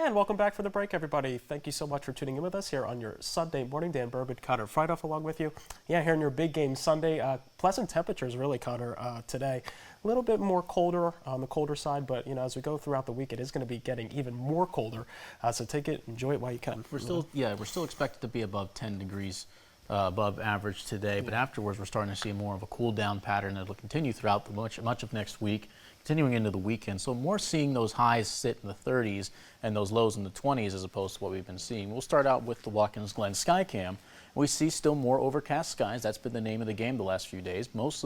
And welcome back for the break, everybody. Thank you so much for tuning in with us here on your Sunday morning. Dan Burbid, Connor Friedhoff along with you. Yeah, here in your big game Sunday. Pleasant temperatures, really, Connor, today. A little bit more colder on the colder side, but as we go throughout the week, it is going to be getting even more colder. So take it, enjoy it while you can. We're still expected to be above 10 degrees above average today, but afterwards we're starting to see more of a cool down pattern that will continue throughout much of next week, continuing into the weekend. So more seeing those highs sit in the 30s and those lows in the 20s as opposed to what we've been seeing. We'll start out with the Watkins Glen Skycam. We see still more overcast skies. That's been the name of the game the last few days. Most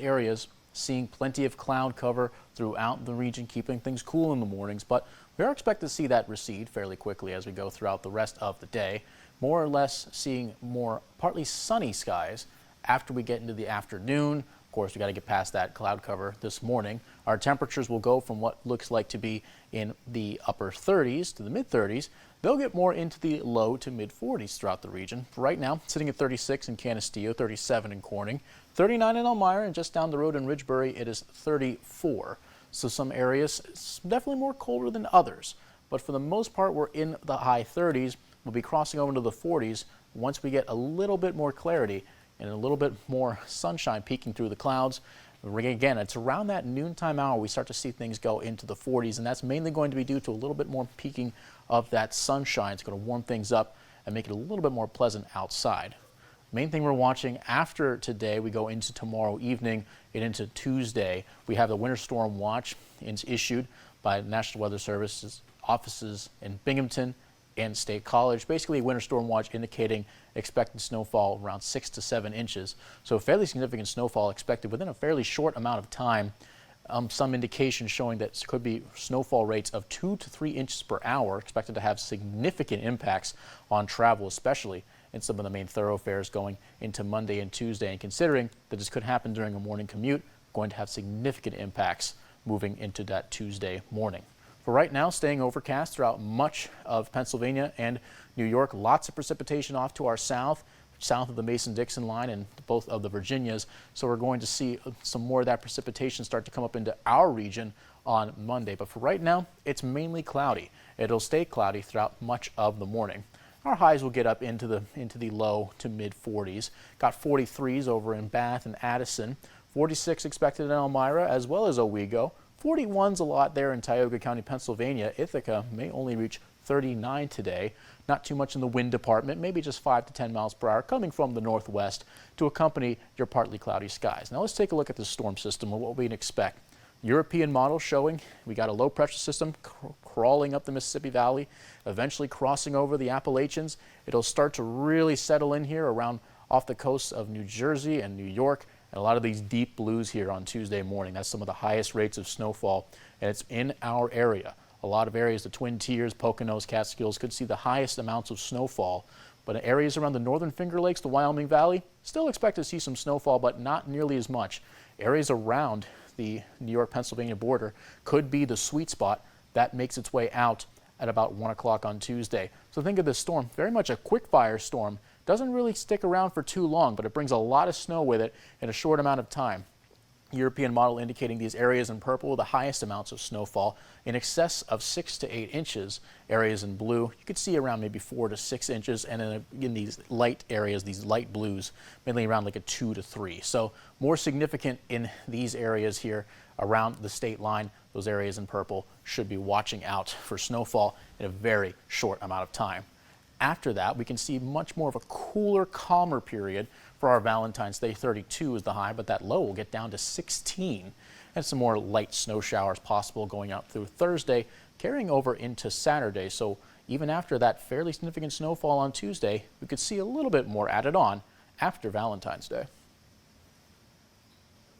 areas seeing plenty of cloud cover throughout the region, keeping things cool in the mornings, but we are expected to see that recede fairly quickly as we go throughout the rest of the day. More or less seeing more partly sunny skies after we get into the afternoon. Of course, we got to get past that cloud cover this morning. Our temperatures will go from what looks like to be in the upper 30s to the mid 30s. They'll get more into the low to mid 40s throughout the region. For right now, sitting at 36 in Canisteo, 37 in Corning, 39 in Elmira, and just down the road in Ridgebury, it is 34. So some areas, it's definitely more colder than others. But for the most part, we're in the high 30s. We'll be crossing over into the 40s once we get a little bit more clarity and a little bit more sunshine peeking through the clouds. Again, it's around that noontime hour we start to see things go into the 40s, and that's mainly going to be due to a little bit more peaking of that sunshine. It's going to warm things up and make it a little bit more pleasant outside. Main thing we're watching after today, we go into tomorrow evening and into Tuesday. We have the winter storm watch. It's issued by National Weather Service's offices in Binghamton and State College. Basically, a winter storm watch indicating expected snowfall around 6 to 7 inches. So fairly significant snowfall expected within a fairly short amount of time. Some indication showing that there could be snowfall rates of 2 to 3 inches per hour expected to have significant impacts on travel, especially in some of the main thoroughfares going into Monday and Tuesday. And considering that this could happen during a morning commute, going to have significant impacts moving into that Tuesday morning. For right now, staying overcast throughout much of Pennsylvania and New York. Lots of precipitation off to our south of the Mason-Dixon line and both of the Virginias. So we're going to see some more of that precipitation start to come up into our region on Monday. But for right now, it's mainly cloudy. It'll stay cloudy throughout much of the morning. Our highs will get up into the low to mid 40s. Got 43s over in Bath and Addison. 46 expected in Elmira as well as Owego. 41's a lot there in Tioga County, Pennsylvania. Ithaca may only reach 39 today. Not too much in the wind department, maybe just 5 to 10 miles per hour coming from the northwest to accompany your partly cloudy skies. Now let's take a look at the storm system and what we can expect. European model showing we got a low pressure system crawling up the Mississippi Valley, eventually crossing over the Appalachians. It'll start to really settle in here around off the coasts of New Jersey and New York. And a lot of these deep blues here on Tuesday morning. That's some of the highest rates of snowfall, and it's in our area. A lot of areas, the Twin Tiers, Poconos, Catskills, could see the highest amounts of snowfall. But in areas around the northern Finger Lakes, the Wyoming Valley, still expect to see some snowfall, but not nearly as much. Areas around the New York-Pennsylvania border could be the sweet spot. That makes its way out at about 1 o'clock on Tuesday. So think of this storm, very much a quick fire storm. Doesn't really stick around for too long, but it brings a lot of snow with it in a short amount of time. European model indicating these areas in purple, the highest amounts of snowfall in excess of 6 to 8 inches. Areas in blue, you could see around maybe 4 to 6 inches, and in these light areas, these light blues, mainly around like a 2 to 3. So more significant in these areas here around the state line. Those areas in purple should be watching out for snowfall in a very short amount of time. After that, we can see much more of a cooler, calmer period for our Valentine's Day. 32 is the high, but that low will get down to 16. And some more light snow showers possible going out through Thursday, carrying over into Saturday. So even after that fairly significant snowfall on Tuesday, we could see a little bit more added on after Valentine's Day.